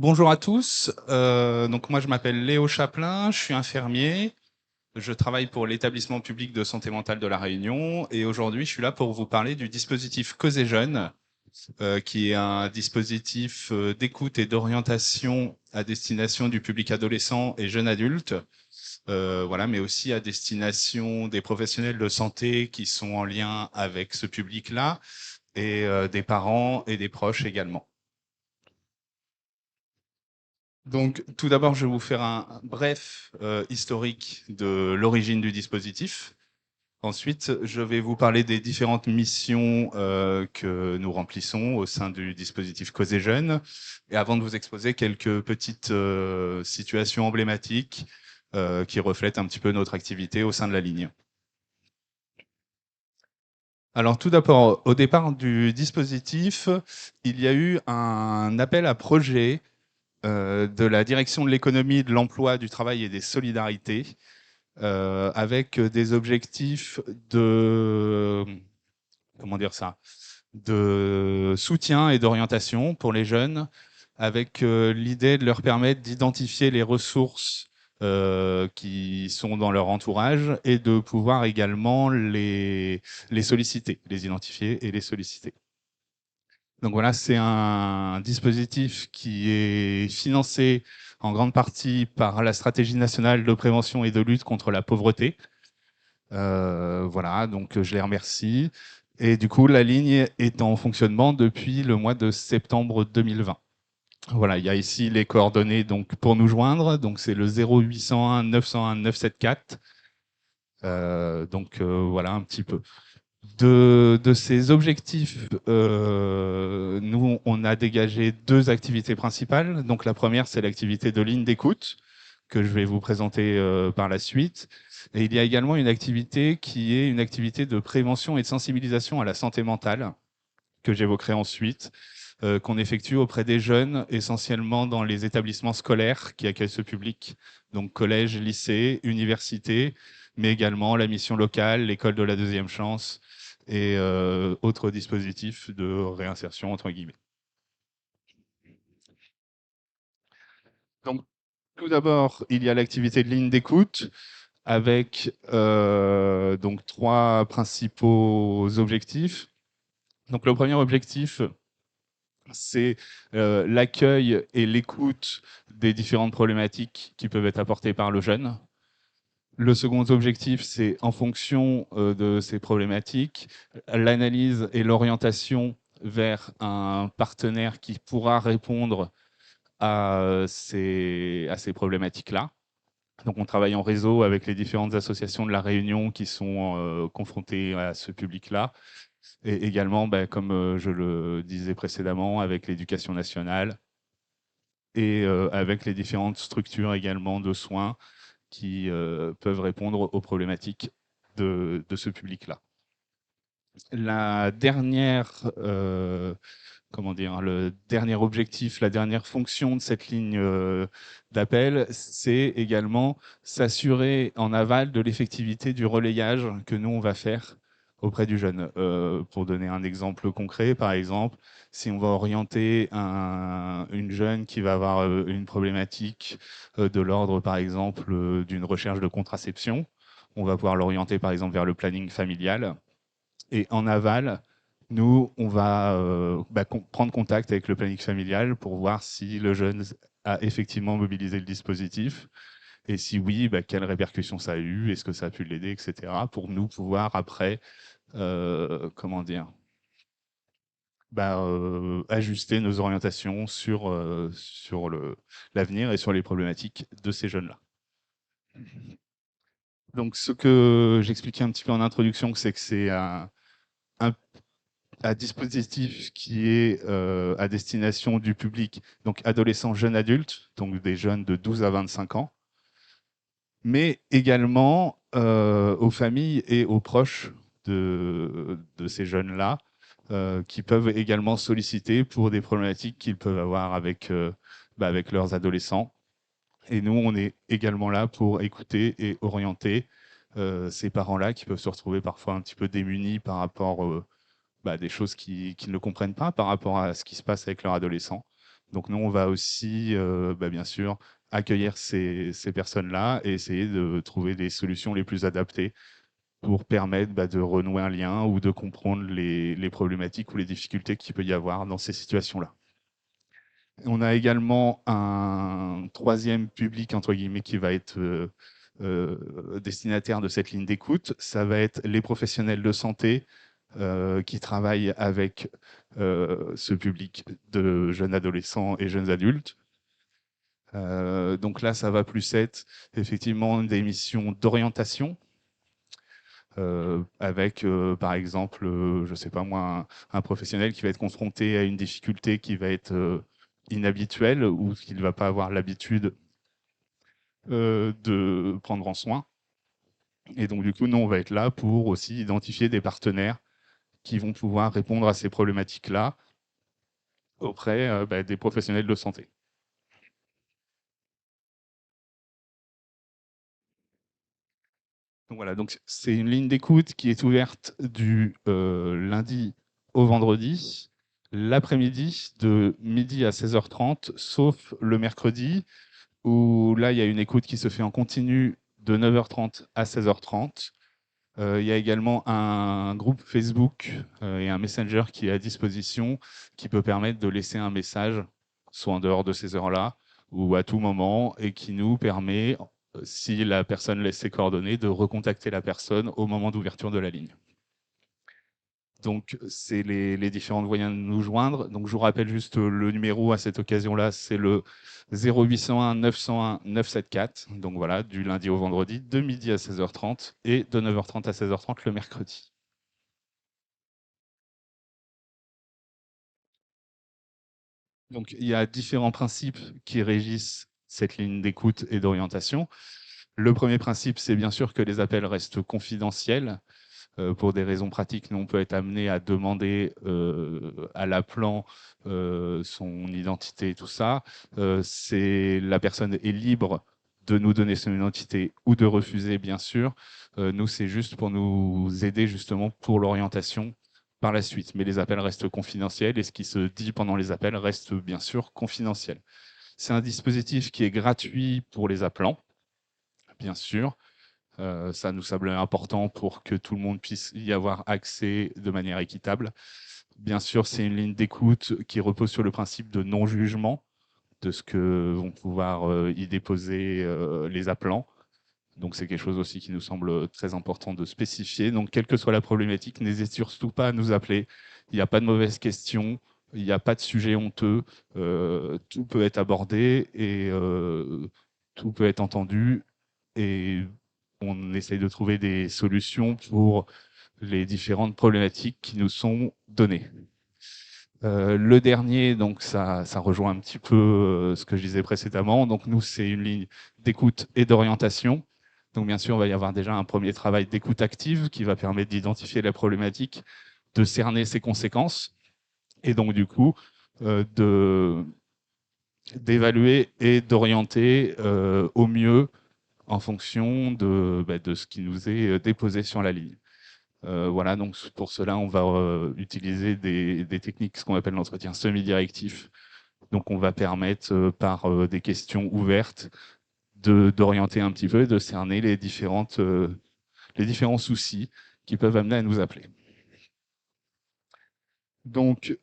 Bonjour à tous. Donc moi je m'appelle Léo Chaplin, je suis infirmier. Je travaille pour l'établissement public de santé mentale de La Réunion et aujourd'hui je suis là pour vous parler du dispositif Causez Jeunes, qui est un dispositif d'écoute et d'orientation à destination du public adolescent et jeune adulte, voilà, mais aussi à destination des professionnels de santé qui sont en lien avec ce public-là et des parents et des proches également. Donc, tout d'abord, je vais vous faire un bref historique de l'origine du dispositif. Ensuite, je vais vous parler des différentes missions que nous remplissons au sein du dispositif Causez Jeunes. Et avant de vous exposer quelques petites situations emblématiques qui reflètent un petit peu notre activité au sein de la ligne. Alors tout d'abord, au départ du dispositif, il y a eu un appel à projet de la direction de l'économie, de l'emploi, du travail et des solidarités, avec des objectifs de, comment dire ça, de soutien et d'orientation pour les jeunes, avec l'idée de leur permettre d'identifier les ressources qui sont dans leur entourage et de pouvoir également les solliciter, les identifier et les solliciter. Donc voilà, c'est un dispositif qui est financé en grande partie par la stratégie nationale de prévention et de lutte contre la pauvreté. Voilà, donc je les remercie. Et du coup, la ligne est en fonctionnement depuis le mois de septembre 2020. Voilà, il y a ici les coordonnées donc pour nous joindre. Donc c'est le 0801 901 974. Voilà un petit peu. De ces objectifs, nous, on a dégagé deux activités principales. Donc la première, c'est l'activité de ligne d'écoute, que je vais vous présenter par la suite. Et il y a également une activité qui est une activité de prévention et de sensibilisation à la santé mentale, que j'évoquerai ensuite, qu'on effectue auprès des jeunes, essentiellement dans les établissements scolaires qui accueillent ce public, donc collège, lycée, université, mais également la mission locale, l'école de la deuxième chance et autres dispositifs de réinsertion, entre guillemets. Donc, tout d'abord, il y a l'activité de ligne d'écoute avec donc trois principaux objectifs. Donc, le premier objectif, c'est l'accueil et l'écoute des différentes problématiques qui peuvent être apportées par le jeune. Le second objectif, c'est en fonction de ces problématiques, l'analyse et l'orientation vers un partenaire qui pourra répondre à ces problématiques-là. Donc on travaille en réseau avec les différentes associations de la Réunion qui sont confrontées à ce public-là. Et également, comme je le disais précédemment, avec l'éducation nationale et avec les différentes structures également de soins qui peuvent répondre aux problématiques de ce public-là. La dernière, comment dire, le dernier objectif, la dernière fonction de cette ligne d'appel, c'est également s'assurer en aval de l'effectivité du relayage que nous, on va faire auprès du jeune. Pour donner un exemple concret, par exemple, si on va orienter une jeune qui va avoir une problématique de l'ordre, par exemple, d'une recherche de contraception, on va pouvoir l'orienter, par exemple, vers le planning familial. Et en aval, nous, on va prendre contact avec le planning familial pour voir si le jeune a effectivement mobilisé le dispositif. Et si oui, quelles répercussions ça a eu, est-ce que ça a pu l'aider, etc. Pour nous pouvoir après, comment dire, ajuster nos orientations sur l'avenir et sur les problématiques de ces jeunes-là. Donc ce que j'expliquais un petit peu en introduction, c'est que c'est un dispositif qui est à destination du public, donc adolescents, jeunes adultes, donc des jeunes de 12 à 25 ans, mais également aux familles et aux proches de ces jeunes-là, qui peuvent également solliciter pour des problématiques qu'ils peuvent avoir avec leurs adolescents. Et nous, on est également là pour écouter et orienter ces parents-là qui peuvent se retrouver parfois un petit peu démunis par rapport des choses qu'ils ne comprennent pas par rapport à ce qui se passe avec leur adolescent. Donc nous, on va aussi, bien sûr, accueillir ces personnes-là et essayer de trouver des solutions les plus adaptées pour permettre de renouer un lien ou de comprendre les problématiques ou les difficultés qu'il peut y avoir dans ces situations-là. On a également un troisième public, entre guillemets, qui va être destinataire de cette ligne d'écoute. Ça va être les professionnels de santé qui travaillent avec ce public de jeunes adolescents et jeunes adultes. Donc là, ça va plus être effectivement des missions d'orientation, avec, par exemple, je sais pas moi, un professionnel qui va être confronté à une difficulté qui va être inhabituelle ou qu'il ne va pas avoir l'habitude de prendre en soin. Et donc, du coup, nous, on va être là pour aussi identifier des partenaires qui vont pouvoir répondre à ces problématiques-là auprès des professionnels de santé. Donc voilà, donc c'est une ligne d'écoute qui est ouverte du lundi au vendredi, l'après-midi de midi à 16h30, sauf le mercredi, où là, il y a une écoute qui se fait en continu de 9h30 à 16h30. Il y a également un groupe Facebook et un Messenger qui est à disposition, qui peut permettre de laisser un message, soit en dehors de ces heures-là, ou à tout moment, et qui nous permet, si la personne laisse ses coordonnées, de recontacter la personne au moment d'ouverture de la ligne. Donc, c'est les différents moyens de nous joindre. Donc, je vous rappelle juste le numéro à cette occasion-là, c'est le 0801 901 974. Donc voilà, du lundi au vendredi, de midi à 16h30 et de 9h30 à 16h30 le mercredi. Donc, il y a différents principes qui régissent cette ligne d'écoute et d'orientation. Le premier principe, c'est bien sûr que les appels restent confidentiels. Pour des raisons pratiques, nous, on peut être amené à demander à l'appelant son identité et tout ça. La personne est libre de nous donner son identité ou de refuser, bien sûr. Nous, c'est juste pour nous aider justement pour l'orientation par la suite. Mais les appels restent confidentiels et ce qui se dit pendant les appels reste bien sûr confidentiel. C'est un dispositif qui est gratuit pour les appelants, bien sûr. Ça nous semble important pour que tout le monde puisse y avoir accès de manière équitable. Bien sûr, c'est une ligne d'écoute qui repose sur le principe de non-jugement de ce que vont pouvoir y déposer les appelants. Donc c'est quelque chose aussi qui nous semble très important de spécifier. Donc quelle que soit la problématique, n'hésitez surtout pas à nous appeler. Il n'y a pas de mauvaises questions, il n'y a pas de sujet honteux. Tout peut être abordé et tout peut être entendu. Et on essaye de trouver des solutions pour les différentes problématiques qui nous sont données. Le dernier, donc ça rejoint un petit peu ce que je disais précédemment. Donc nous, c'est une ligne d'écoute et d'orientation. Donc bien sûr, il va y avoir déjà un premier travail d'écoute active qui va permettre d'identifier la problématique, de cerner ses conséquences et donc du coup d'évaluer et d'orienter au mieux en fonction de ce qui nous est déposé sur la ligne. Voilà, donc pour cela, on va utiliser des techniques, ce qu'on appelle l'entretien semi-directif. Donc on va permettre par des questions ouvertes d'orienter un petit peu et de cerner les différents soucis qui peuvent amener à nous appeler. Donc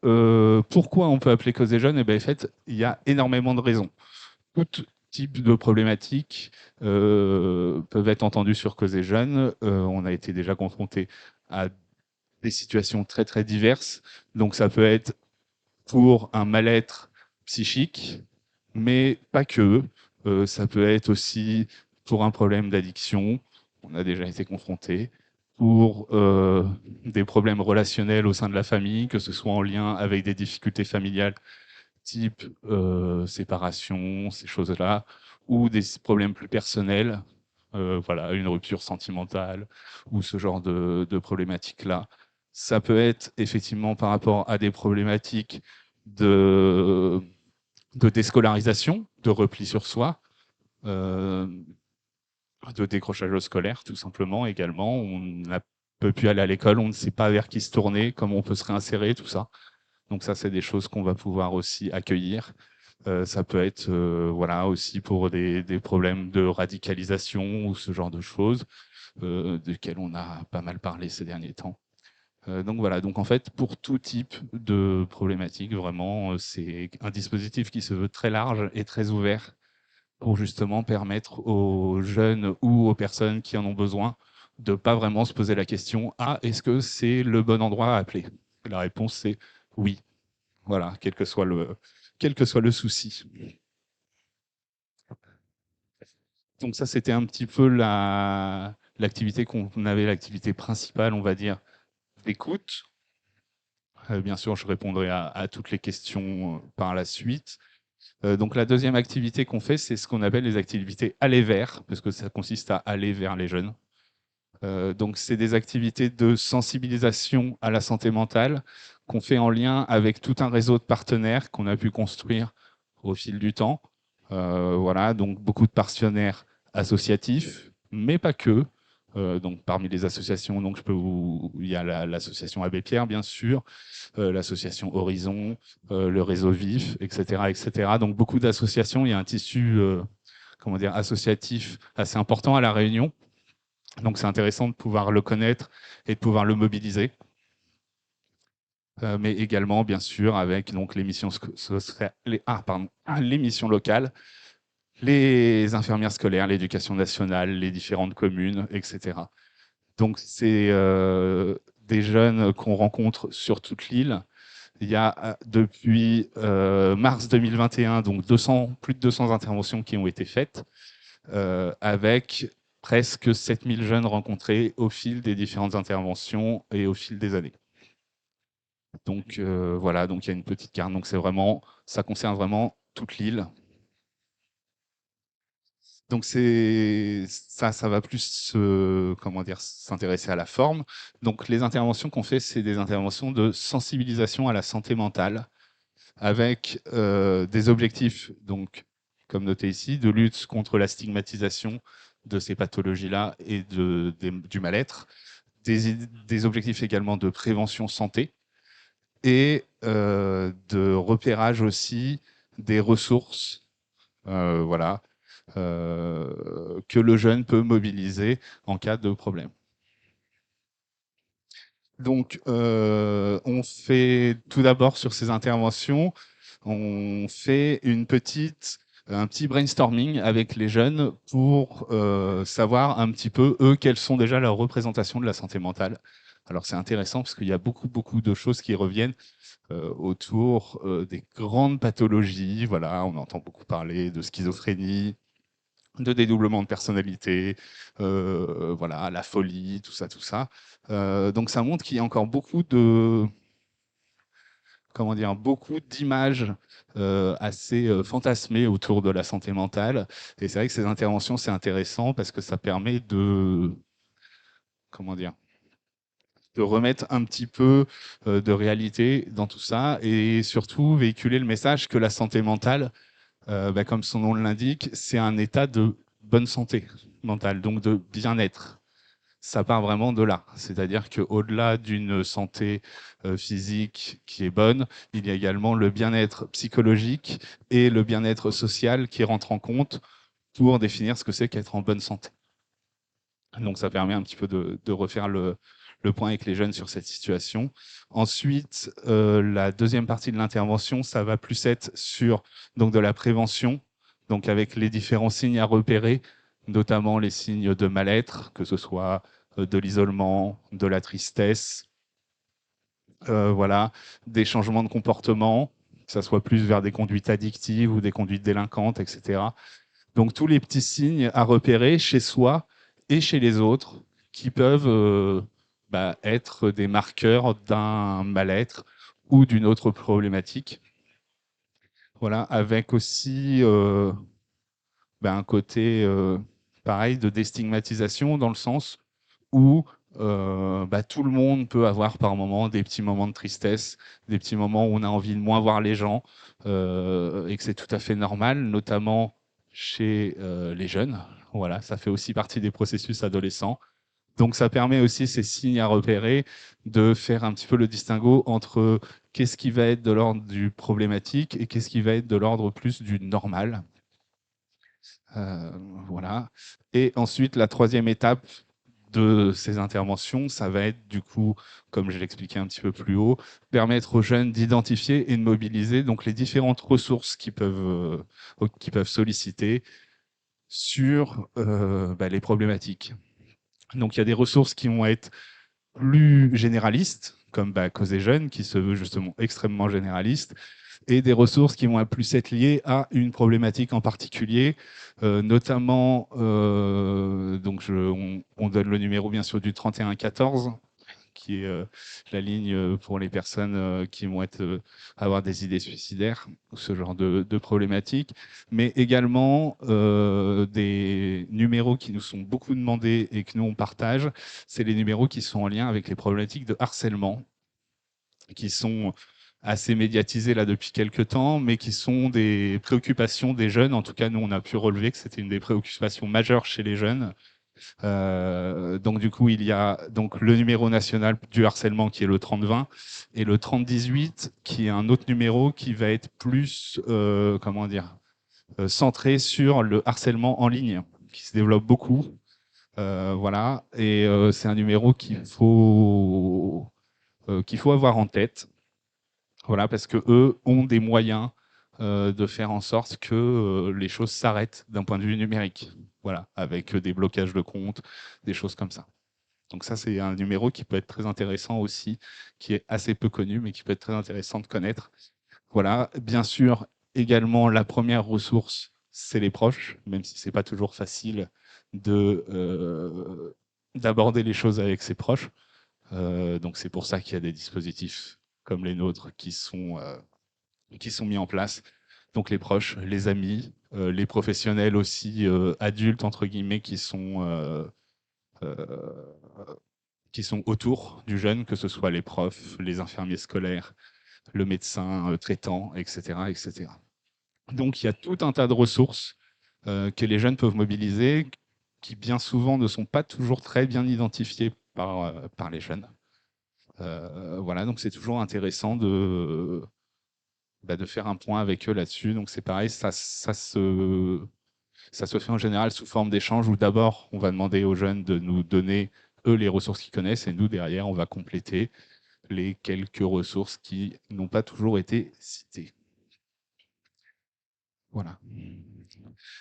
pourquoi on peut appeler Cause des Jeunes? Eh bien, en fait, il y a énormément de raisons. Tout type de problématiques peuvent être entendues sur Cause des Jeunes. On a été déjà confronté à des situations très très diverses. Donc ça peut être pour un mal-être psychique, mais pas que. Ça peut être aussi pour un problème d'addiction, on a déjà été confronté, pour des problèmes relationnels au sein de la famille, que ce soit en lien avec des difficultés familiales type séparation, ces choses-là, ou des problèmes plus personnels, voilà, une rupture sentimentale ou ce genre de problématiques-là. Ça peut être effectivement par rapport à des problématiques de, de déscolarisation, de repli sur soi, euh, de décrochage scolaire, tout simplement également. On ne peut plus aller à l'école, on ne sait pas vers qui se tourner, comment on peut se réinsérer, tout ça. Donc ça, c'est des choses qu'on va pouvoir aussi accueillir. Ça peut être voilà, aussi pour des problèmes de radicalisation ou ce genre de choses, desquels on a pas mal parlé ces derniers temps. Donc voilà, donc en fait, pour tout type de problématique, vraiment, c'est un dispositif qui se veut très large et très ouvert pour justement permettre aux jeunes ou aux personnes qui en ont besoin de pas vraiment se poser la question: «Ah, est-ce que c'est le bon endroit à appeler?» La réponse, c'est oui. Voilà, quel que soit le souci. Donc ça, c'était un petit peu l'activité qu'on avait, l'activité principale, on va dire, d'écoute. Bien sûr, je répondrai à toutes les questions par la suite. Donc la deuxième activité qu'on fait, c'est ce qu'on appelle les activités aller vers, parce que ça consiste à aller vers les jeunes. Donc c'est des activités de sensibilisation à la santé mentale qu'on fait en lien avec tout un réseau de partenaires qu'on a pu construire au fil du temps. Voilà, donc beaucoup de partenaires associatifs, mais pas que. Donc parmi les associations, donc il y a l'association Abbé Pierre, bien sûr, l'association Horizon, le réseau Vif, etc., etc. Donc beaucoup d'associations. Il y a un tissu, comment dire, associatif assez important à La Réunion. Donc c'est intéressant de pouvoir le connaître et de pouvoir le mobiliser. Mais également, bien sûr, avec donc les missions les missions locales, les infirmières scolaires, l'éducation nationale, les différentes communes, etc. Donc c'est des jeunes qu'on rencontre sur toute l'île. Il y a depuis mars 2021 donc plus de 200 interventions qui ont été faites, avec presque 7000 jeunes rencontrés au fil des différentes interventions et au fil des années. Donc voilà, donc il y a une petite carte. Donc ça concerne vraiment toute l'île. Donc ça va plus comment dire, s'intéresser à la forme. Donc les interventions qu'on fait, c'est des interventions de sensibilisation à la santé mentale, avec des objectifs, donc comme noté ici, de lutte contre la stigmatisation de ces pathologies-là et du mal-être, des objectifs également de prévention santé et de repérage aussi des ressources, voilà, que le jeune peut mobiliser en cas de problème. Donc, on fait tout d'abord sur ces interventions, on fait un petit brainstorming avec les jeunes pour savoir un petit peu, eux, quelles sont déjà leurs représentations de la santé mentale. Alors c'est intéressant parce qu'il y a beaucoup de choses qui reviennent autour des grandes pathologies. Voilà, on entend beaucoup parler de schizophrénie, de dédoublement de personnalité, voilà, la folie, tout ça, tout ça. Donc ça montre qu'il y a encore comment dire, beaucoup d'images assez fantasmées autour de la santé mentale. Et c'est vrai que ces interventions, c'est intéressant parce que ça permet comment dire, de remettre un petit peu de réalité dans tout ça et surtout véhiculer le message que la santé mentale, comme son nom l'indique, c'est un état de bonne santé mentale, donc de bien-être. Ça part vraiment de là. C'est-à-dire qu'au-delà d'une santé physique qui est bonne, il y a également le bien-être psychologique et le bien-être social qui rentrent en compte pour définir ce que c'est qu'être en bonne santé. Donc ça permet un petit peu de refaire le point avec les jeunes sur cette situation. Ensuite, la deuxième partie de l'intervention, ça va plus être sur donc, de la prévention, donc avec les différents signes à repérer, notamment les signes de mal-être, que ce soit de l'isolement, de la tristesse, voilà, des changements de comportement, que ça soit plus vers des conduites addictives ou des conduites délinquantes, etc. Donc tous les petits signes à repérer chez soi et chez les autres qui peuvent être des marqueurs d'un mal-être ou d'une autre problématique. Voilà, avec aussi un côté pareil de déstigmatisation dans le sens où tout le monde peut avoir par moment des petits moments de tristesse, des petits moments où on a envie de moins voir les gens, et que c'est tout à fait normal, notamment chez les jeunes. Voilà, ça fait aussi partie des processus adolescents. Donc ça permet aussi ces signes à repérer de faire un petit peu le distinguo entre qu'est-ce qui va être de l'ordre du problématique et qu'est-ce qui va être de l'ordre plus du normal. Euh, voilà. Et ensuite, la troisième étape de ces interventions, ça va être du coup, comme je l'expliquais un petit peu plus haut, permettre aux jeunes d'identifier et de mobiliser donc les différentes ressources qui peuvent solliciter sur les problématiques. Donc il y a des ressources qui vont être plus généralistes, comme Causer Jeunes, qui se veut justement extrêmement généraliste, et des ressources qui vont plus être liées à une problématique en particulier, notamment, donc on donne le numéro bien sûr du 3114, qui est la ligne pour les personnes qui vont avoir des idées suicidaires, ou ce genre de problématiques, mais également des numéros qui nous sont beaucoup demandés et que nous on partage, c'est les numéros qui sont en lien avec les problématiques de harcèlement, qui sont assez médiatisés là depuis quelques temps, mais qui sont des préoccupations des jeunes. En tout cas, nous, on a pu relever que c'était une des préoccupations majeures chez les jeunes. Donc du coup, il y a donc le numéro national du harcèlement qui est le 3020 et le 3018 qui est un autre numéro qui va être plus, centré sur le harcèlement en ligne, qui se développe beaucoup. Voilà, et c'est un numéro qu'il faut avoir en tête. Voilà, parce que eux ont des moyens de faire en sorte que les choses s'arrêtent d'un point de vue numérique. Voilà, avec des blocages de comptes, des choses comme ça. Donc ça, c'est un numéro qui peut être très intéressant aussi, qui est assez peu connu, mais qui peut être très intéressant de connaître. Voilà, bien sûr, également, la première ressource, c'est les proches, même si c'est pas toujours facile d'aborder les choses avec ses proches. Donc c'est pour ça qu'il y a des dispositifs comme les nôtres qui sont mis en place. Donc les proches, les amis, les professionnels aussi adultes entre guillemets euh, qui sont autour du jeune, que ce soit les profs, les infirmiers scolaires, le médecin traitant, etc., etc. Donc il y a tout un tas de ressources que les jeunes peuvent mobiliser, qui bien souvent ne sont pas toujours très bien identifiées par les jeunes. Voilà, donc c'est toujours intéressant de faire un point avec eux là-dessus. Donc c'est pareil, ça se fait en général sous forme d'échange où d'abord on va demander aux jeunes de nous donner eux les ressources qu'ils connaissent et nous derrière on va compléter les quelques ressources qui n'ont pas toujours été citées. Voilà.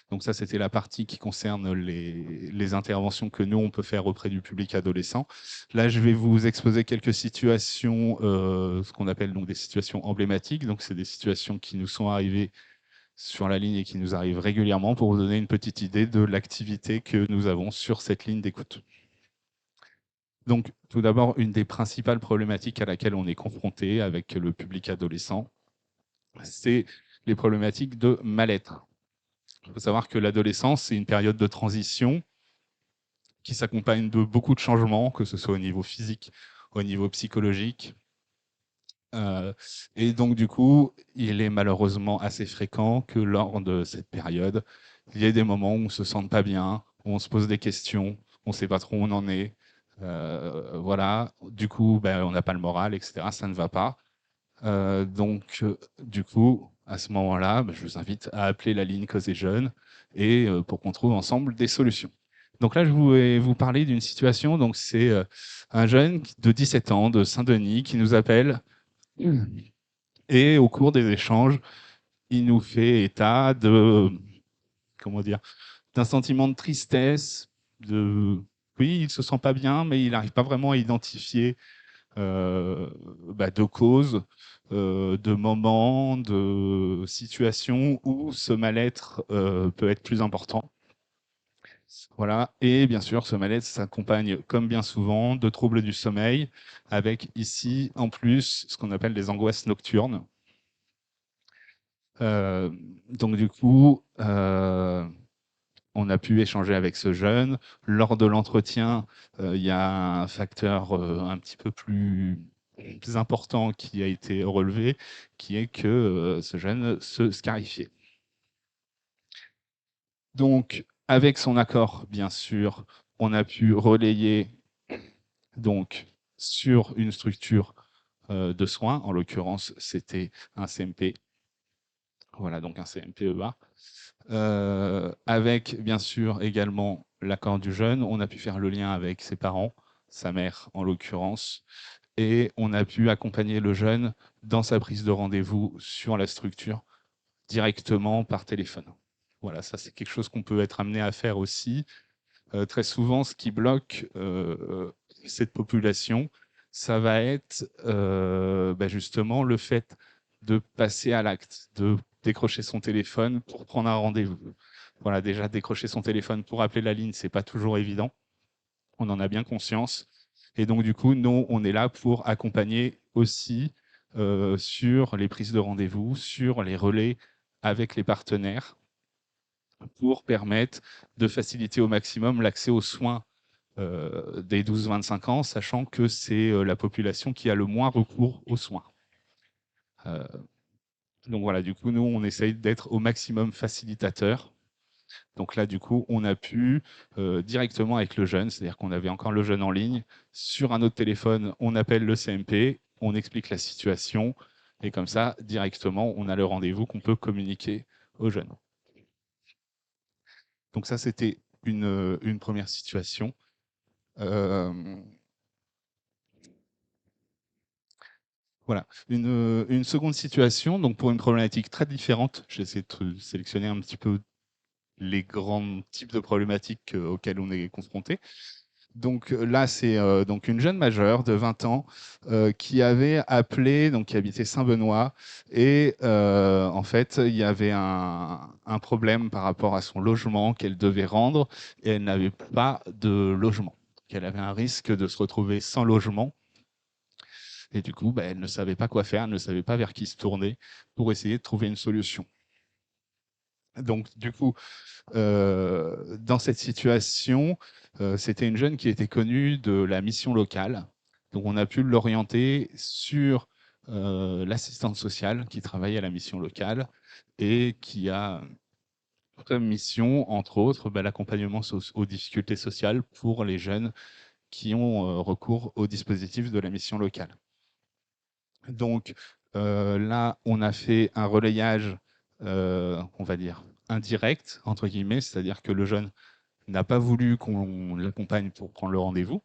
Donc ça, c'était la partie qui concerne les interventions que nous, on peut faire auprès du public adolescent. Là, je vais vous exposer quelques situations, ce qu'on appelle donc des situations emblématiques. Donc, c'est des situations qui nous sont arrivées sur la ligne et qui nous arrivent régulièrement pour vous donner une petite idée de l'activité que nous avons sur cette ligne d'écoute. Donc, tout d'abord, une des principales problématiques à laquelle on est confronté avec le public adolescent, c'est les problématiques de mal-être. Il faut savoir que l'adolescence, c'est une période de transition qui s'accompagne de beaucoup de changements, que ce soit au niveau physique, au niveau psychologique. Et donc, du coup, il est malheureusement assez fréquent que lors de cette période, il y ait des moments où on ne se sente pas bien, où on se pose des questions, on ne sait pas trop où on en est. Voilà, du coup, on n'a pas le moral, etc. Ça ne va pas. Du coup, à ce moment-là, je vous invite à appeler la ligne Causer Jeunes et pour qu'on trouve ensemble des solutions. Donc là, je vais vous parler d'une situation. Donc, c'est un jeune de 17 ans de Saint-Denis qui nous appelle et au cours des échanges, il nous fait état comment dire, d'un sentiment de tristesse, oui, il se sent pas bien, mais il n'arrive pas vraiment à identifier de causes, de moments, de situations où ce mal-être peut être plus important. Voilà. Et bien sûr, ce mal-être s'accompagne, comme bien souvent, de troubles du sommeil, avec ici, en plus, ce qu'on appelle des angoisses nocturnes. Donc du coup, on a pu échanger avec ce jeune. Lors de l'entretien, il y a un facteur un petit peu plus important qui a été relevé, qui est que ce jeune se scarifiait. Donc, avec son accord, bien sûr, on a pu relayer donc sur une structure de soins. En l'occurrence, c'était un CMP. Voilà, donc un CMPEA. Avec, bien sûr, également l'accord du jeune. On a pu faire le lien avec ses parents, sa mère en l'occurrence, et on a pu accompagner le jeune dans sa prise de rendez-vous sur la structure directement par téléphone. Voilà, ça c'est quelque chose qu'on peut être amené à faire aussi. Très souvent, ce qui bloque cette population, ça va être justement le fait de passer à l'acte, de décrocher son téléphone pour prendre un rendez-vous. Voilà, déjà décrocher son téléphone pour appeler la ligne, c'est pas toujours évident. On en a bien conscience. Et donc du coup, nous, on est là pour accompagner aussi sur les prises de rendez-vous, sur les relais avec les partenaires, pour permettre de faciliter au maximum l'accès aux soins des 12-25 ans, sachant que c'est la population qui a le moins recours aux soins. Donc voilà, du coup, nous, on essaye d'être au maximum facilitateur. Donc là, du coup, on a pu directement avec le jeune, c'est-à-dire qu'on avait encore le jeune en ligne, sur un autre téléphone, on appelle le CMP, on explique la situation, et comme ça, directement, on a le rendez-vous qu'on peut communiquer au jeune. Donc ça, c'était une première situation. Voilà. Une seconde situation, donc pour une problématique très différente, j'essaie de sélectionner un petit peu les grands types de problématiques auxquelles on est confronté. Donc là, c'est donc une jeune majeure de 20 ans qui avait appelé, donc qui habitait Saint-Benoît, et en fait, il y avait un problème par rapport à son logement qu'elle devait rendre, et elle n'avait pas de logement. Elle avait un risque de se retrouver sans logement. Et du coup, elle ne savait pas quoi faire, elle ne savait pas vers qui se tourner pour essayer de trouver une solution. Donc, du coup, dans cette situation, c'était une jeune qui était connue de la mission locale. Donc, on a pu l'orienter sur l'assistante sociale qui travaille à la mission locale et qui a comme mission, entre autres, l'accompagnement aux difficultés sociales pour les jeunes qui ont recours au dispositif de la mission locale. Donc là, on a fait un relayage, on va dire, indirect, entre guillemets, c'est-à-dire que le jeune n'a pas voulu qu'on l'accompagne pour prendre le rendez-vous.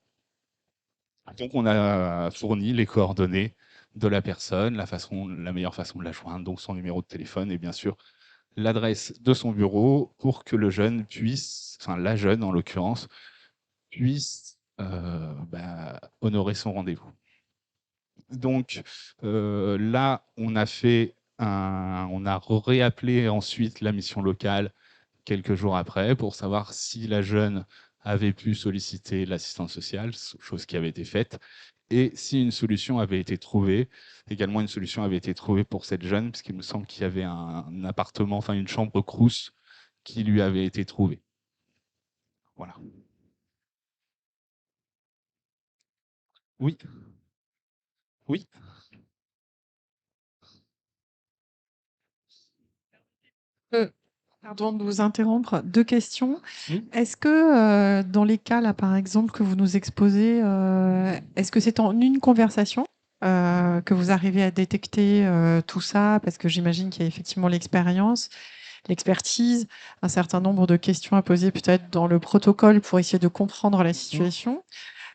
Donc on a fourni les coordonnées de la personne, la meilleure façon de la joindre, donc son numéro de téléphone et bien sûr l'adresse de son bureau pour que le jeune puisse, enfin la jeune en l'occurrence, puisse honorer son rendez-vous. Donc là, on a réappelé ensuite la mission locale quelques jours après pour savoir si la jeune avait pu solliciter l'assistance sociale, chose qui avait été faite, et si une solution avait été trouvée. Également, une solution avait été trouvée pour cette jeune, puisqu'il me semble qu'il y avait un appartement, enfin une chambre Crous qui lui avait été trouvée. Voilà. Oui, oui. Pardon de vous interrompre, 2 questions. Oui. Est-ce que, dans les cas là, par exemple, que vous nous exposez, est-ce que c'est en une conversation, que vous arrivez à détecter, tout ça? Parce que j'imagine qu'il y a effectivement l'expérience, l'expertise, un certain nombre de questions à poser peut-être dans le protocole pour essayer de comprendre la situation.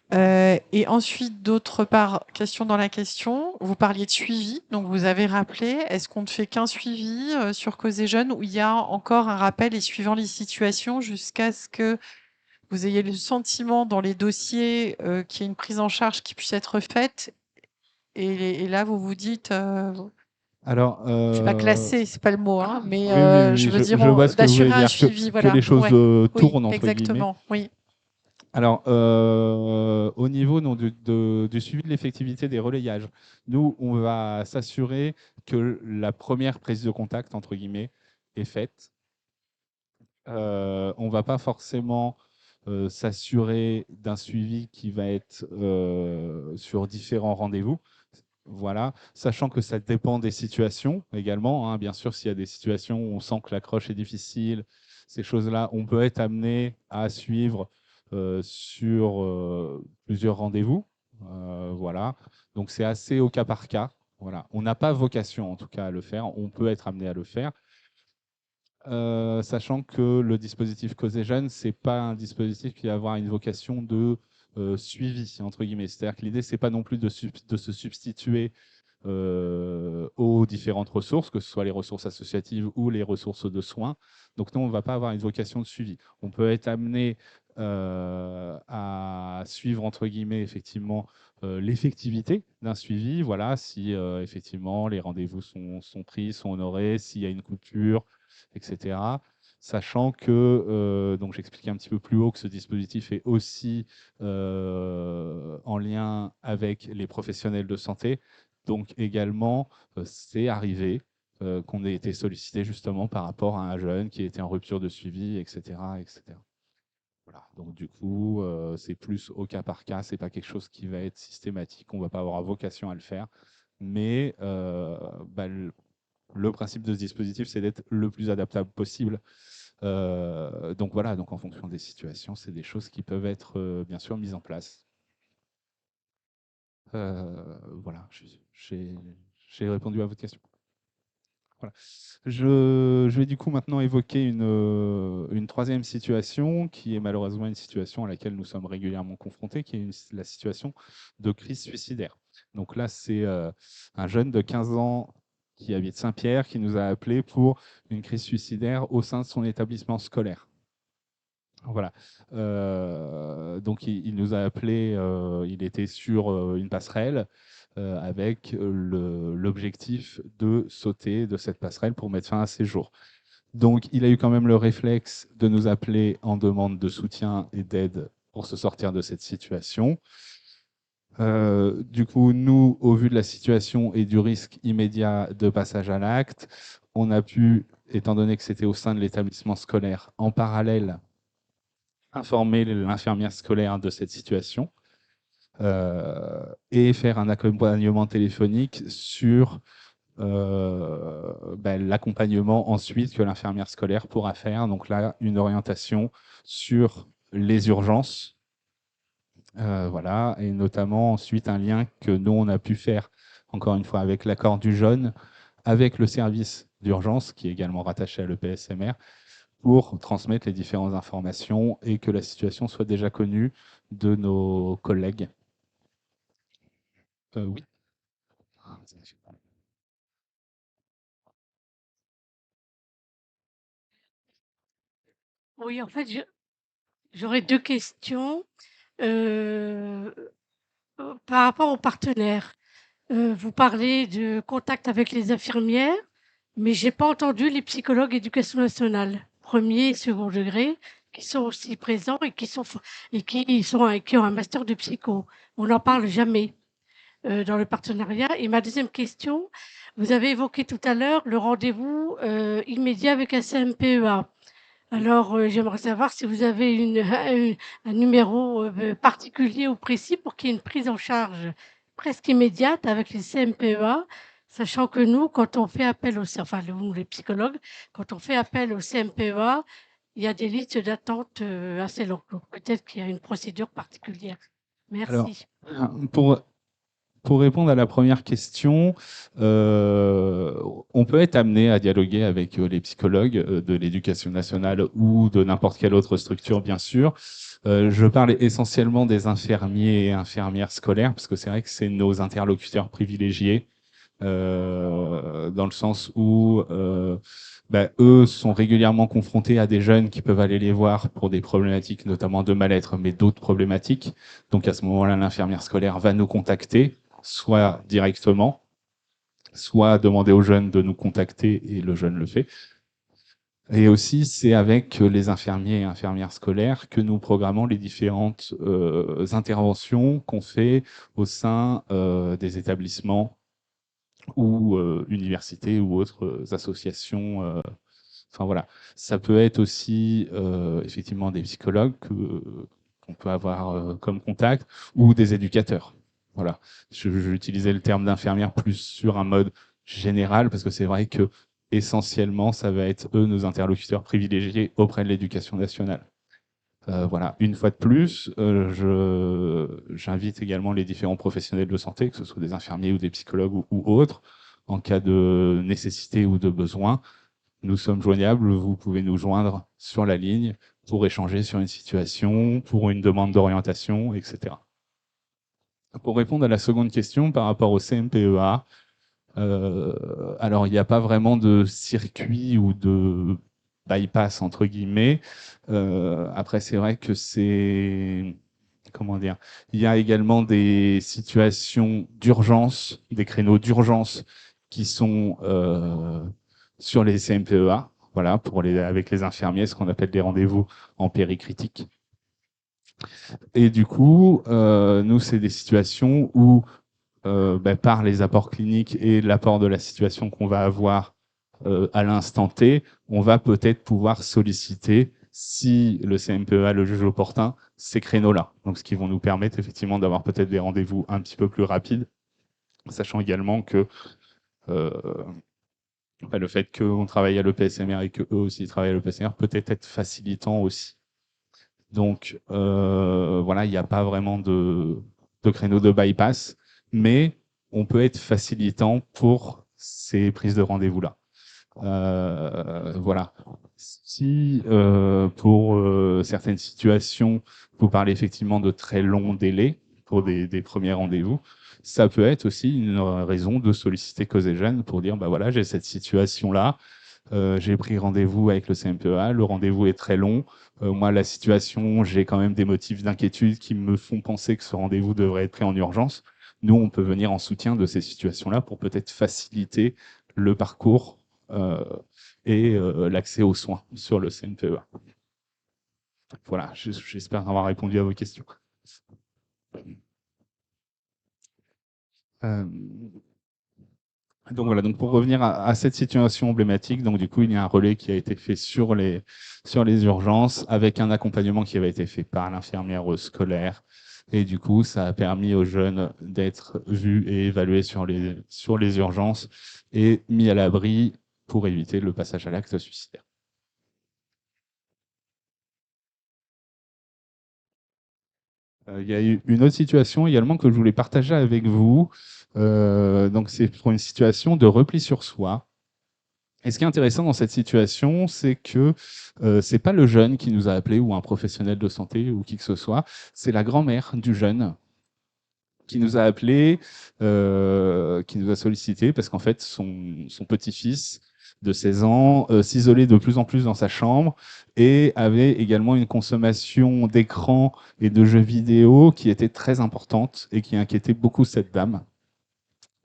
Et ensuite, d'autre part, question dans la question, vous parliez de suivi, donc vous avez rappelé, est-ce qu'on ne fait qu'un suivi sur Causer Jeunes ou il y a encore un rappel et suivant les situations jusqu'à ce que vous ayez le sentiment dans les dossiers qu'il y ait une prise en charge qui puisse être faite et là vous vous dites, Alors, je ne vais pas classer, c'est pas le mot, hein, mais oui, oui, je oui, veux dire je vois ce que vous voulez d'assurer un dire, suivi, que voilà, les choses ouais, oui, tournent, entre guillemets. exactement, oui. Alors, au niveau du suivi de l'effectivité des relayages, nous, on va s'assurer que la première prise de contact, entre guillemets, est faite. On ne va pas forcément s'assurer d'un suivi qui va être sur différents rendez-vous. Voilà, sachant que ça dépend des situations également, hein. Bien sûr, s'il y a des situations où on sent que l'accroche est difficile, ces choses-là, on peut être amené à suivre sur plusieurs rendez-vous. Voilà. Donc c'est assez au cas par cas. Voilà. On n'a pas vocation en tout cas à le faire. On peut être amené à le faire. Sachant que le dispositif Causer-Jeunes, ce n'est pas un dispositif qui va avoir une vocation de suivi, entre guillemets. C'est-à-dire que l'idée, ce n'est pas non plus de se substituer aux différentes ressources, que ce soit les ressources associatives ou les ressources de soins. Donc nous, on ne va pas avoir une vocation de suivi. On peut être amené à suivre, entre guillemets, effectivement, l'effectivité d'un suivi. Voilà, si effectivement les rendez-vous sont pris, sont honorés, s'il y a une coupure, etc. Sachant que, donc j'expliquais un petit peu plus haut que ce dispositif est aussi en lien avec les professionnels de santé. Donc également, c'est arrivé qu'on ait été sollicité justement par rapport à un jeune qui était en rupture de suivi, etc. etc. Voilà. Donc du coup, c'est plus au cas par cas, c'est pas quelque chose qui va être systématique, on va pas avoir vocation à le faire. Mais le principe de ce dispositif, c'est d'être le plus adaptable possible. Donc voilà, donc en fonction des situations, c'est des choses qui peuvent être bien sûr mises en place. Voilà, j'ai répondu à votre question. Voilà. Je vais du coup maintenant évoquer une troisième situation qui est malheureusement une situation à laquelle nous sommes régulièrement confrontés, qui est la situation de crise suicidaire. Donc là, c'est un jeune de 15 ans qui habite Saint-Pierre qui nous a appelé pour une crise suicidaire au sein de son établissement scolaire. Voilà. Donc il nous a appelé, il était sur une passerelle avec l'objectif de sauter de cette passerelle pour mettre fin à ses jours. Donc il a eu quand même le réflexe de nous appeler en demande de soutien et d'aide pour se sortir de cette situation. Du coup, nous, au vu de la situation et du risque immédiat de passage à l'acte, on a pu, étant donné que c'était au sein de l'établissement scolaire, en parallèle, informer l'infirmière scolaire de cette situation et faire un accompagnement téléphonique sur l'accompagnement ensuite que l'infirmière scolaire pourra faire. Donc là, une orientation sur les urgences, voilà, et notamment ensuite un lien que nous, on a pu faire, encore une fois, avec l'accord du jeune, avec le service d'urgence, qui est également rattaché à l'EPSMR, pour transmettre les différentes informations et que la situation soit déjà connue de nos collègues. Oui. Oui, en fait, j'aurais 2 questions. Heu, Par rapport aux partenaires, vous parlez de contact avec les infirmières, mais j'ai pas entendu les psychologues éducation nationale, 1er et second degré, qui sont aussi présents et qui ont un master de psycho. On n'en parle jamais, dans le partenariat. Et ma deuxième question, vous avez évoqué tout à l'heure le rendez-vous, immédiat avec un CMPEA. Alors, j'aimerais savoir si vous avez un numéro, particulier ou précis pour qu'il y ait une prise en charge presque immédiate avec les CMPEA, sachant que nous, quand on fait appel enfin nous les psychologues, quand on fait appel au CMPEA, il y a des listes d'attente, assez longues. Donc peut-être qu'il y a une procédure particulière. Alors, Merci. pour, pour répondre à la première question, on peut être amené à dialoguer avec les psychologues de l'éducation nationale ou de n'importe quelle autre structure, bien sûr. Je parle essentiellement des infirmiers et infirmières scolaires, parce que c'est vrai que c'est nos interlocuteurs privilégiés, dans le sens où eux sont régulièrement confrontés à des jeunes qui peuvent aller les voir pour des problématiques, notamment de mal-être, mais d'autres problématiques. Donc à ce moment-là, l'infirmière scolaire va nous contacter, soit directement, soit demander au jeune de nous contacter et le jeune le fait. Et aussi, c'est avec les infirmiers et infirmières scolaires que nous programmons les différentes interventions qu'on fait au sein des établissements ou universités ou autres associations. Enfin voilà, ça peut être aussi effectivement des psychologues qu'on peut avoir comme contact ou des éducateurs. Voilà, je utilisais le terme d'infirmière plus sur un mode général parce que c'est vrai que essentiellement ça va être eux nos interlocuteurs privilégiés auprès de l'éducation nationale. Voilà, une fois de plus, j'invite également les différents professionnels de santé, que ce soit des infirmiers ou des psychologues ou autres, en cas de nécessité ou de besoin. Nous sommes joignables, vous pouvez nous joindre sur la ligne pour échanger sur une situation, pour une demande d'orientation, etc. Pour répondre à la seconde question par rapport au CMPEA, alors il n'y a pas vraiment de circuit ou de bypass entre guillemets. Après, c'est vrai que c'est, comment dire, il y a également des situations d'urgence, des créneaux d'urgence qui sont sur les CMPEA, voilà, avec les infirmiers, ce qu'on appelle des rendez-vous en péricritique. Et du coup, nous, c'est des situations où, par les apports cliniques et l'apport de la situation qu'on va avoir à l'instant T, on va peut-être pouvoir solliciter, si le CMPEA le juge opportun, ces créneaux-là. Donc, ce qui vont nous permettre effectivement d'avoir peut-être des rendez-vous un petit peu plus rapides, sachant également que euh, le fait qu'on travaille à l'EPSMR et qu'eux aussi travaillent à l'EPSMR peut être facilitant aussi. Donc, voilà, il n'y a pas vraiment de créneau de bypass, mais on peut être facilitant pour ces prises de rendez-vous-là. Voilà. Si pour certaines situations, vous parlez effectivement de très longs délais pour des premiers rendez-vous, ça peut être aussi une raison de solliciter Causegène pour dire, bah voilà, j'ai cette situation-là, j'ai pris rendez-vous avec le CMPEA, le rendez-vous est très long. Moi, la situation, j'ai quand même des motifs d'inquiétude qui me font penser que ce rendez-vous devrait être pris en urgence. Nous, on peut venir en soutien de ces situations-là pour peut-être faciliter le parcours et l'accès aux soins sur le CMPEA. Voilà, j'espère avoir répondu à vos questions. Euh, Donc voilà, donc pour revenir à cette situation emblématique, donc du coup il y a un relais qui a été fait sur les urgences avec un accompagnement qui avait été fait par l'infirmière scolaire et du coup ça a permis aux jeunes d'être vus et évalués sur les urgences et mis à l'abri pour éviter le passage à l'acte suicidaire. Il y a eu une autre situation également que je voulais partager avec vous. Donc c'est pour une situation de repli sur soi. Et ce qui est intéressant dans cette situation, c'est que c'est pas le jeune qui nous a appelé ou un professionnel de santé ou qui que ce soit, c'est la grand-mère du jeune qui nous a appelé, qui nous a sollicité parce qu'en fait son petit-fils de 16 ans s'isolait de plus en plus dans sa chambre et avait également une consommation d'écran et de jeux vidéo qui était très importante et qui inquiétait beaucoup cette dame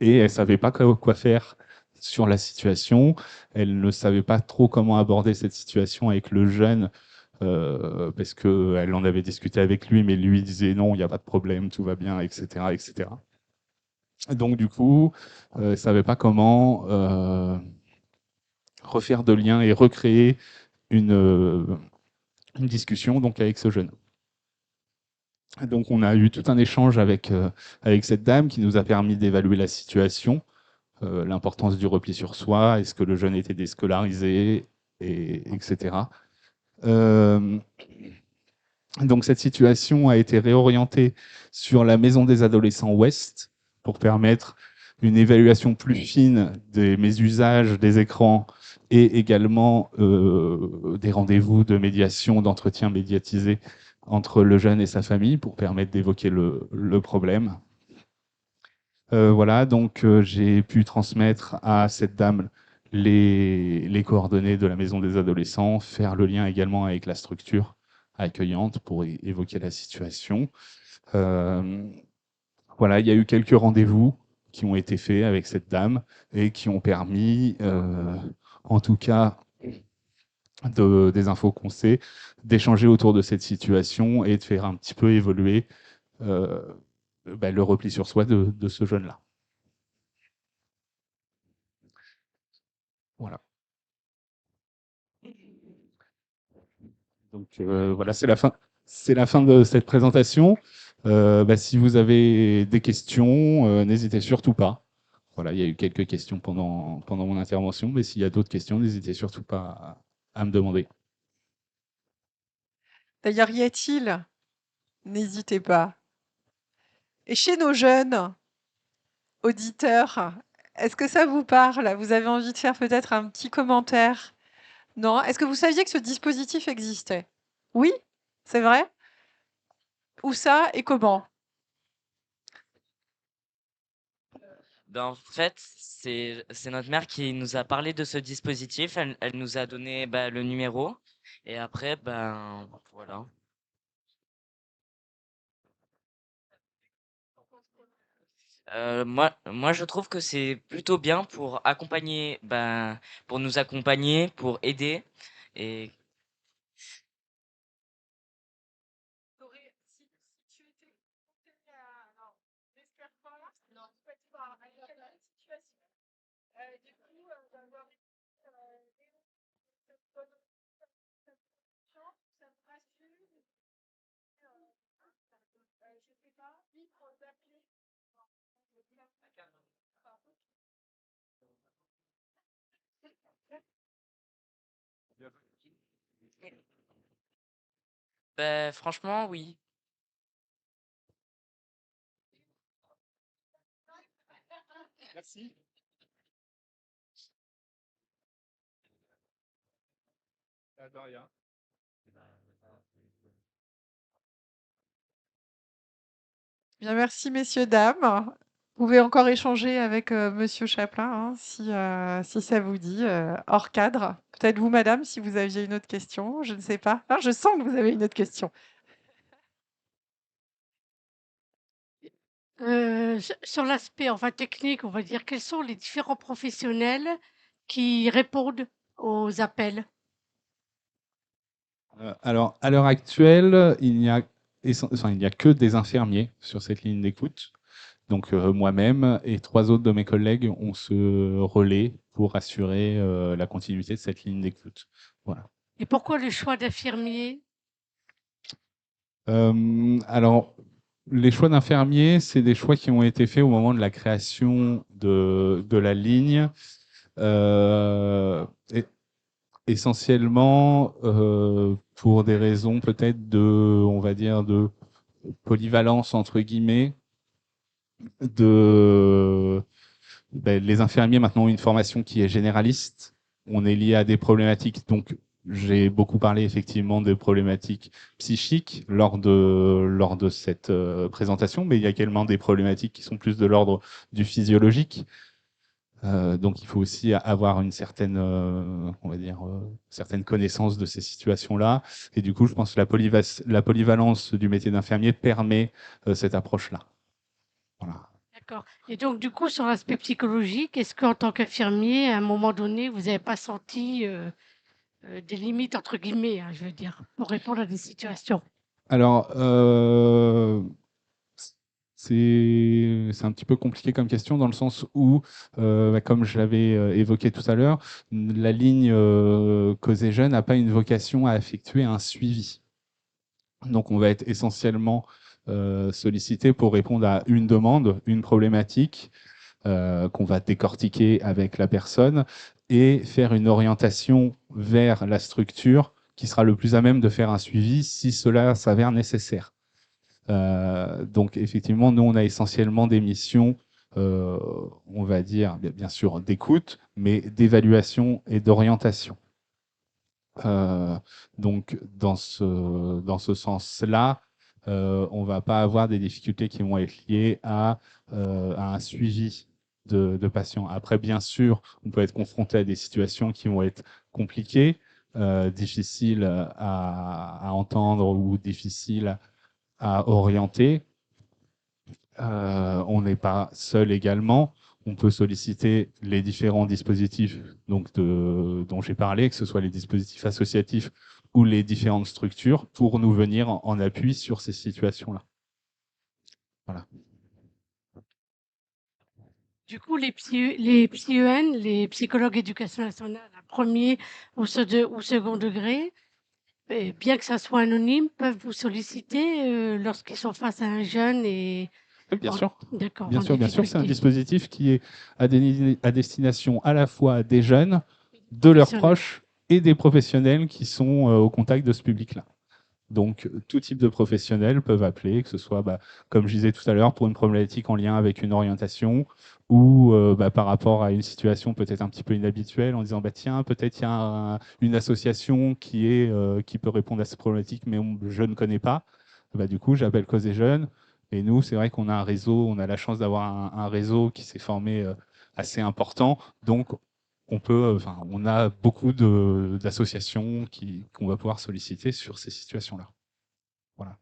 et elle savait pas quoi faire sur la situation. Elle ne savait pas trop comment aborder cette situation avec le jeune parce qu'elle en avait discuté avec lui, mais lui disait non, il n'y a pas de problème, tout va bien, etc., etc. Donc du coup, elle ne savait pas comment refaire de lien et recréer une discussion donc avec ce jeune. Donc on a eu tout un échange avec cette dame qui nous a permis d'évaluer la situation, l'importance du repli sur soi, est-ce que le jeune était déscolarisé, etc. Donc cette situation a été réorientée sur la maison des adolescents Ouest pour permettre une évaluation plus fine des mésusages des écrans et également des rendez-vous de médiation, d'entretien médiatisé entre le jeune et sa famille pour permettre d'évoquer le problème. Voilà, donc j'ai pu transmettre à cette dame les coordonnées de la maison des adolescents, faire le lien également avec la structure accueillante pour évoquer la situation. Voilà, il y a eu quelques rendez-vous qui ont été faits avec cette dame et qui ont permis, en tout cas, des infos qu'on sait, d'échanger autour de cette situation et de faire un petit peu évoluer le repli sur soi de ce jeune-là. Voilà. Donc voilà, c'est la fin de cette présentation. Si vous avez des questions, n'hésitez surtout pas. Voilà, il y a eu quelques questions pendant mon intervention, mais s'il y a d'autres questions, n'hésitez surtout pas à me demander. D'ailleurs, y a-t-il? N'hésitez pas. Et chez nos jeunes auditeurs, est-ce que ça vous parle? Vous avez envie de faire peut-être un petit commentaire? Non? Est-ce que vous saviez que ce dispositif existait? Oui? C'est vrai? Où ça et comment? Ben, en fait, c'est notre mère qui nous a parlé de ce dispositif. Elle nous a donné bah, le numéro. Et après, ben voilà. Moi, je trouve que c'est plutôt bien pour accompagner, ben, pour nous accompagner, pour aider. Et ben, franchement, oui. Merci. De rien. Bien, merci messieurs, dames. Vous pouvez encore échanger avec monsieur Chaplin hein, si ça vous dit, hors cadre. Peut-être vous, madame, si vous aviez une autre question, je ne sais pas. Ah, je sens que vous avez une autre question. Sur l'aspect, enfin, technique, on va dire, quels sont les différents professionnels qui répondent aux appels? Alors, à l'heure actuelle, il n'y a que des infirmiers sur cette ligne d'écoute. Donc, moi-même et 3 autres de mes collègues, on se relaie pour assurer la continuité de cette ligne d'écoute. Voilà. Et pourquoi le choix d'infirmiers? Alors, les choix d'infirmiers, c'est des choix qui ont été faits au moment de la création de la ligne. Et essentiellement pour des raisons peut-être on va dire, de polyvalence entre guillemets, les infirmiers maintenant ont une formation qui est généraliste. On est lié à des problématiques, donc j'ai beaucoup parlé effectivement de problématiques psychiques lors de cette présentation, mais il y a également des problématiques qui sont plus de l'ordre du physiologique. Donc il faut aussi avoir une certaine, on va dire, certaine connaissance de ces situations-là. Et du coup, je pense que la polyvalence du métier d'infirmier permet cette approche-là. Voilà. D'accord. Et donc, du coup, sur l'aspect psychologique, est-ce qu'en tant qu'infirmier, à un moment donné, vous n'avez pas senti des limites, entre guillemets, hein, je veux dire, pour répondre à des situations? Alors, c'est un petit peu compliqué comme question dans le sens où, comme je l'avais évoqué tout à l'heure, la ligne Cause et Jeunes n'a pas une vocation à effectuer un suivi. Donc, on va être essentiellement sollicité pour répondre à une demande, une problématique qu'on va décortiquer avec la personne et faire une orientation vers la structure qui sera le plus à même de faire un suivi si cela s'avère nécessaire. Donc effectivement, nous, on a essentiellement des missions, on va dire, bien sûr, d'écoute, mais d'évaluation et d'orientation. Donc dans ce sens-là, on va pas avoir des difficultés qui vont être liées à un suivi de patients. Après, bien sûr, on peut être confronté à des situations qui vont être compliquées, difficiles à entendre ou difficiles à orienter. On n'est pas seul également. On peut solliciter les différents dispositifs dont j'ai parlé, que ce soit les dispositifs associatifs ou les différentes structures, pour nous venir en appui sur ces situations-là. Voilà. Du coup, les PsyEN, les psychologues éducation nationale, à premier ou second degré, bien que ça soit anonyme, peuvent vous solliciter lorsqu'ils sont face à un jeune et Oui, bien sûr. d'accord, Bien en sûr, bien sûr, c'est un difficulté. dispositif qui est à destination à la fois des jeunes, de leurs Professionnel. proches et des professionnels qui sont au contact de ce public-là. Donc, tout type de professionnels peuvent appeler, que ce soit, comme je disais tout à l'heure, pour une problématique en lien avec une orientation ou par rapport à une situation peut-être un petit peu inhabituelle, en disant tiens, peut-être il y a une association qui peut répondre à cette problématique, mais je ne connais pas. Du coup, j'appelle Cause des Jeunes. Et nous, c'est vrai qu'on a un réseau, on a la chance d'avoir un réseau qui s'est formé assez important. Donc, on a beaucoup d'associations qu'on va pouvoir solliciter sur ces situations-là. Voilà.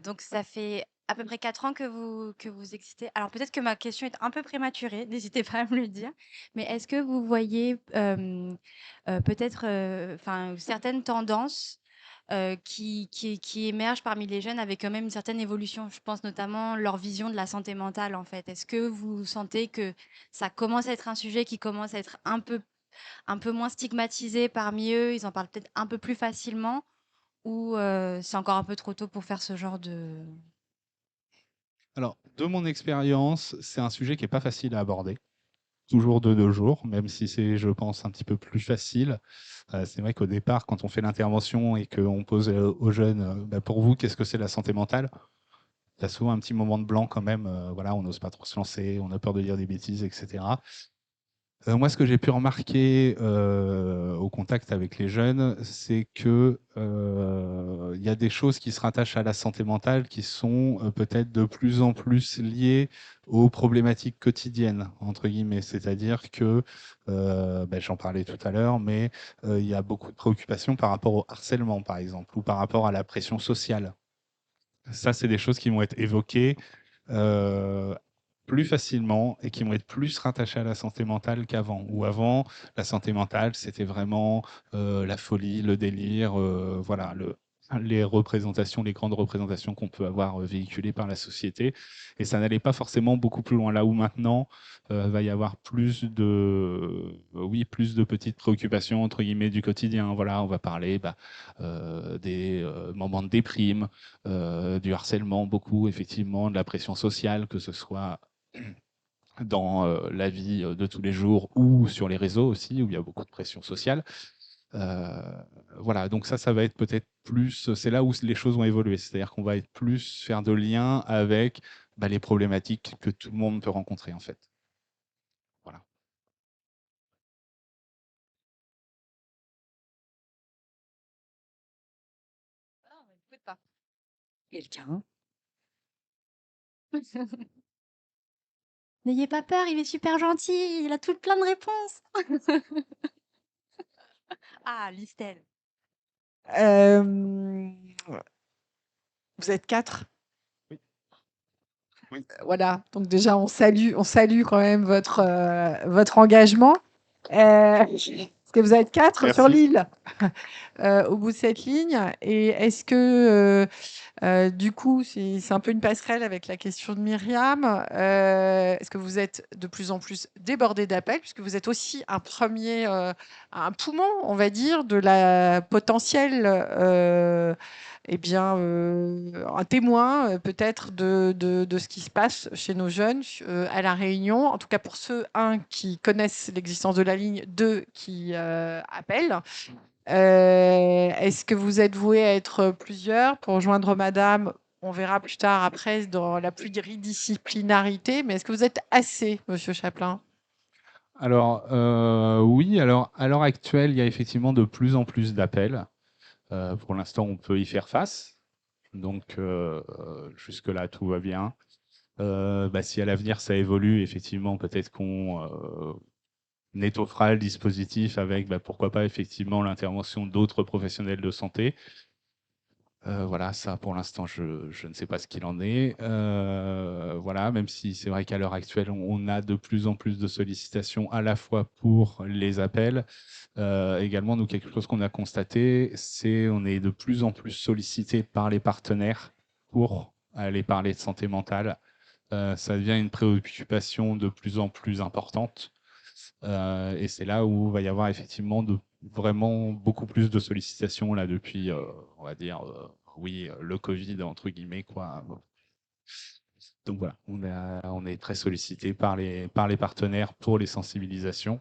Donc ça fait à peu près 4 ans que vous existez. Alors peut-être que ma question est un peu prématurée, n'hésitez pas à me le dire. Mais est-ce que vous voyez, peut-être, enfin, certaines tendances, qui émergent parmi les jeunes avec quand même une certaine évolution? Je pense notamment leur vision de la santé mentale, en fait. Est-ce que vous sentez que ça commence à être un sujet qui commence à être un peu moins stigmatisé parmi eux? Ils en parlent peut-être un peu plus facilement? Ou c'est encore un peu trop tôt pour faire ce genre de... Alors, de mon expérience, c'est un sujet qui n'est pas facile à aborder, toujours de nos jours, même si c'est, je pense, un petit peu plus facile. C'est vrai qu'au départ, quand on fait l'intervention et qu'on pose aux jeunes, pour vous, qu'est-ce que c'est la santé mentale? Tu as souvent un petit moment de blanc quand même. Voilà, on n'ose pas trop se lancer, on a peur de dire des bêtises, etc. Moi, ce que j'ai pu remarquer au contact avec les jeunes, c'est que il y a des choses qui se rattachent à la santé mentale qui sont peut-être de plus en plus liées aux problématiques quotidiennes, entre guillemets. C'est-à-dire que, j'en parlais tout à l'heure, mais il y a beaucoup de préoccupations par rapport au harcèlement, par exemple, ou par rapport à la pression sociale. Ça, c'est des choses qui vont être évoquées euh, plus facilement et qui vont être plus rattachées à la santé mentale qu'avant. Ou avant, la santé mentale, c'était vraiment la folie, le délire, voilà, les représentations, les grandes représentations qu'on peut avoir véhiculées par la société. Et ça n'allait pas forcément beaucoup plus loin. Là où maintenant, va y avoir plus de petites préoccupations, entre guillemets, du quotidien. Voilà, on va parler des moments de déprime, du harcèlement, beaucoup, effectivement, de la pression sociale, que ce soit dans la vie de tous les jours ou sur les réseaux aussi, où il y a beaucoup de pression sociale. Voilà, donc ça va être peut-être plus, c'est là où les choses vont évoluer, c'est-à-dire qu'on va être plus faire de liens avec les problématiques que tout le monde peut rencontrer, en fait. Voilà. Ah, mais écoute pas. Quelqu'un. N'ayez pas peur, il est super gentil, il a tout plein de réponses. Ah, Listel. Euh, Vous êtes 4. Oui. Oui. Voilà, donc déjà on salue quand même votre engagement. Parce que vous êtes 4 sur Merci. l'île au bout de cette ligne. Et est-ce que du coup, c'est un peu une passerelle avec la question de Myriam. Est-ce que vous êtes de plus en plus débordé d'appels, puisque vous êtes aussi un poumon, on va dire, de la potentielle, un témoin peut-être de ce qui se passe chez nos jeunes à La Réunion. En tout cas, pour ceux, qui connaissent l'existence de la ligne, 2, qui appellent. Est-ce que vous êtes voué à être plusieurs pour rejoindre madame? On verra plus tard après dans la pluridisciplinarité, mais est-ce que vous êtes assez, monsieur Chaplin? Alors, oui, alors à l'heure actuelle, il y a effectivement de plus en plus d'appels. Pour l'instant, on peut y faire face. Donc, jusque-là, tout va bien. Si à l'avenir ça évolue, effectivement, peut-être qu'on étoffera le dispositif avec, pourquoi pas, effectivement, l'intervention d'autres professionnels de santé. Voilà, ça, pour l'instant, je ne sais pas ce qu'il en est. Voilà, même si c'est vrai qu'à l'heure actuelle, on a de plus en plus de sollicitations à la fois pour les appels. Également, nous, quelque chose qu'on a constaté, c'est on est de plus en plus sollicité par les partenaires pour aller parler de santé mentale. Ça devient une préoccupation de plus en plus importante. Et c'est là où il va y avoir effectivement vraiment beaucoup plus de sollicitations là depuis, on va dire, oui, le Covid, entre guillemets, quoi. Donc voilà, on est très sollicité par les partenaires pour les sensibilisations,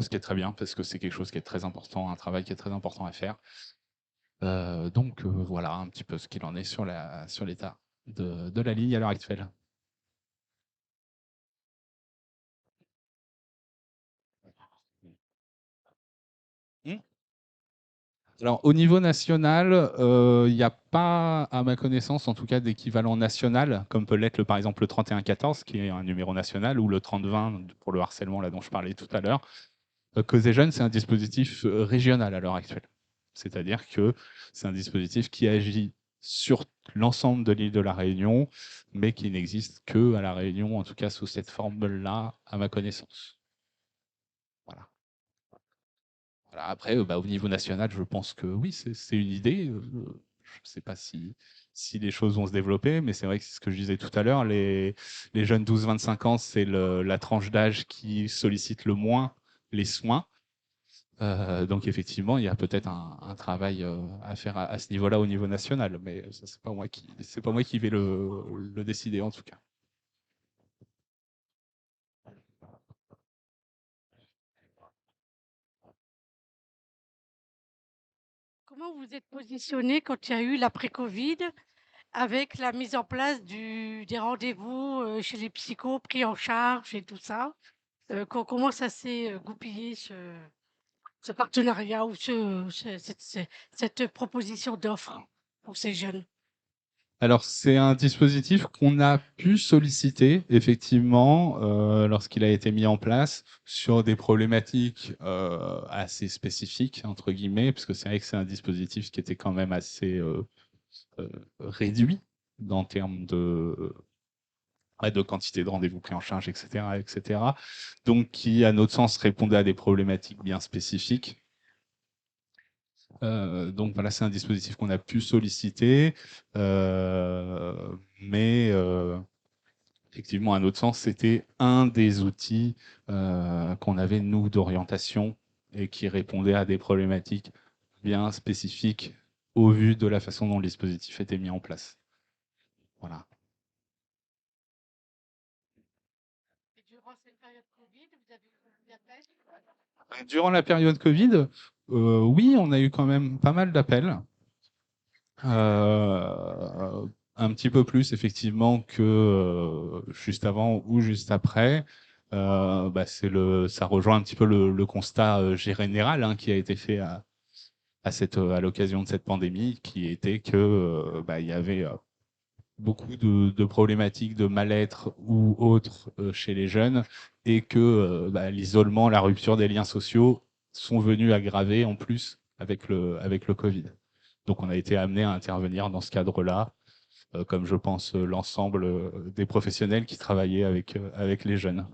ce qui est très bien parce que c'est quelque chose qui est très important, un travail qui est très important à faire. Donc voilà un petit peu ce qu'il en est sur l'état de la ligne à l'heure actuelle. Mmh. Alors, au niveau national, il n'y a pas, à ma connaissance, en tout cas, d'équivalent national, comme peut l'être, par exemple, le 3114, qui est un numéro national, ou le 3020 pour le harcèlement, là, dont je parlais tout à l'heure. Cause des jeunes, c'est un dispositif régional à l'heure actuelle. C'est-à-dire que c'est un dispositif qui agit sur l'ensemble de l'île de la Réunion, mais qui n'existe que à la Réunion, en tout cas sous cette forme-là, à ma connaissance. Voilà. Voilà, après, au niveau national, je pense que oui, c'est une idée. Je ne sais pas si les choses vont se développer, mais c'est vrai que c'est ce que je disais tout à l'heure, les jeunes 12-25 ans, c'est la tranche d'âge qui sollicite le moins les soins. Donc effectivement, il y a peut-être un travail à faire à ce niveau-là, au niveau national, mais ça, c'est pas moi qui vais le décider en tout cas. Comment vous êtes positionné quand il y a eu l'après-Covid avec la mise en place des rendez-vous chez les psychos pris en charge et tout ça? Comment ça s'est goupillé ce partenariat ou cette proposition d'offre pour ces jeunes? Alors, c'est un dispositif qu'on a pu solliciter, effectivement, lorsqu'il a été mis en place, sur des problématiques assez spécifiques, entre guillemets, parce que c'est vrai que c'est un dispositif qui était quand même assez réduit en termes de quantité de rendez-vous pris en charge, etc., etc. Donc, qui, à notre sens, répondait à des problématiques bien spécifiques. Donc voilà, c'est un dispositif qu'on a pu solliciter, mais effectivement, à notre sens, c'était un des outils qu'on avait, nous, d'orientation et qui répondait à des problématiques bien spécifiques au vu de la façon dont le dispositif était mis en place. Voilà. Et durant cette période Covid, vous avez eu beaucoup d'appels? Durant la période Covid, oui, on a eu quand même pas mal d'appels. Un petit peu plus effectivement que juste avant ou juste après. Ça rejoint un petit peu le constat général hein, qui a été fait à l'occasion de cette pandémie, qui était que il y avait beaucoup de problématiques de mal-être ou autres chez les jeunes et que l'isolement, la rupture des liens sociaux sont venus aggraver en plus avec le Covid. Donc on a été amené à intervenir dans ce cadre-là, comme je pense l'ensemble des professionnels qui travaillaient avec les jeunes.